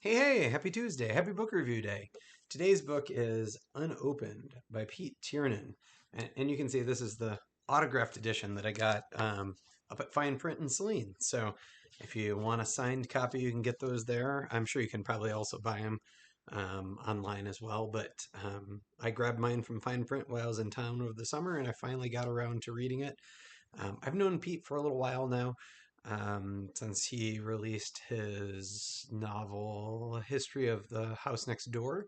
Hey, happy Tuesday. Happy book review day. Today's book is Unopened by Pete Tiernan. And you can see this is the autographed edition that I got up at Fine Print in Saline. So if you want a signed copy, you can get those there. I'm sure you can probably also buy them online as well. But I grabbed mine from Fine Print while I was in town over the summer, and I finally got around to reading it. I've known Pete for a little while now, since he released his novel History of the House Next Door.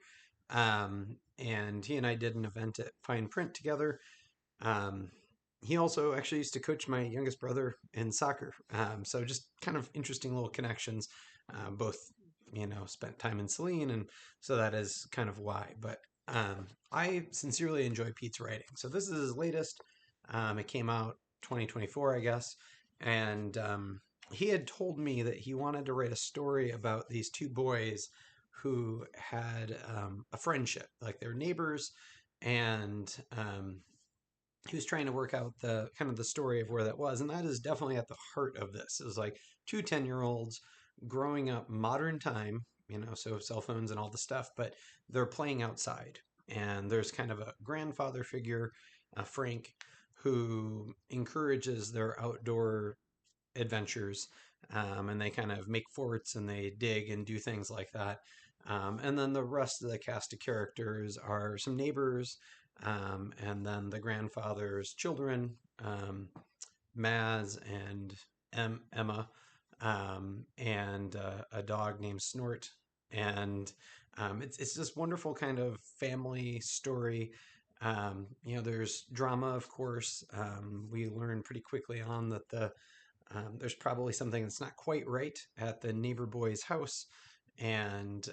And he and I did an event at Fine Print together. Um, he also actually used to coach my youngest brother in soccer. So just kind of interesting little connections. Both, spent time in Saline, and so that is kind of why. But I sincerely enjoy Pete's writing. So this is his latest. It came out 2024, I guess. And he had told me that he wanted to write a story about these two boys who had a friendship, like they were neighbors, and he was trying to work out the kind of the story of where that was. And that is definitely at the heart of this. It was like two 10-year-olds growing up modern time, so cell phones and all the stuff, but they're playing outside. And there's kind of a grandfather figure, Frank, who encourages their outdoor adventures. And they kind of make forts and they dig and do things like that. And then the rest of the cast of characters are some neighbors, and then the grandfather's children, Maz and Emma, and a dog named Snort. And it's this wonderful kind of family story. There's drama, of course. We learn pretty quickly on that there's probably something that's not quite right at the neighbor boy's house, and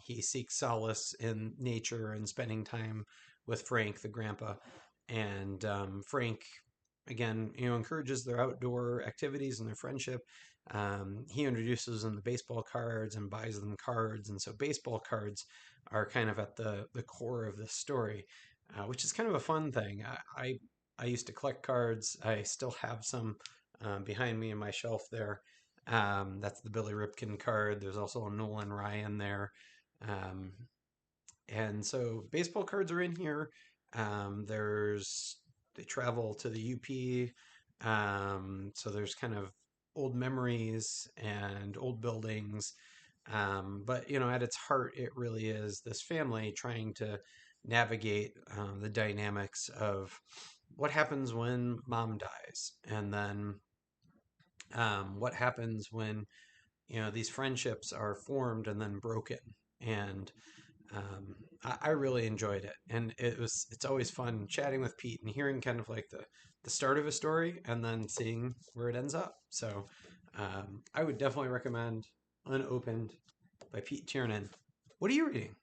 he seeks solace in nature and spending time with Frank, the grandpa. And Frank, again, encourages their outdoor activities and their friendship. He introduces them to baseball cards and buys them cards, and so baseball cards are kind of at the core of this story, which is kind of a fun thing. I used to collect cards. I still have some behind me in my shelf there. That's the Billy Ripken card. There's also a Nolan Ryan there. Um, and so baseball cards are in here. They travel to the UP. So there's kind of old memories and old buildings. But, at its heart, it really is this family trying to navigate the dynamics of what happens when mom dies, and then what happens when these friendships are formed and then broken. And I really enjoyed it, and it's always fun chatting with Pete and hearing kind of like the start of a story and then seeing where it ends up. So I would definitely recommend Unopened by Pete Tiernan. What are you reading?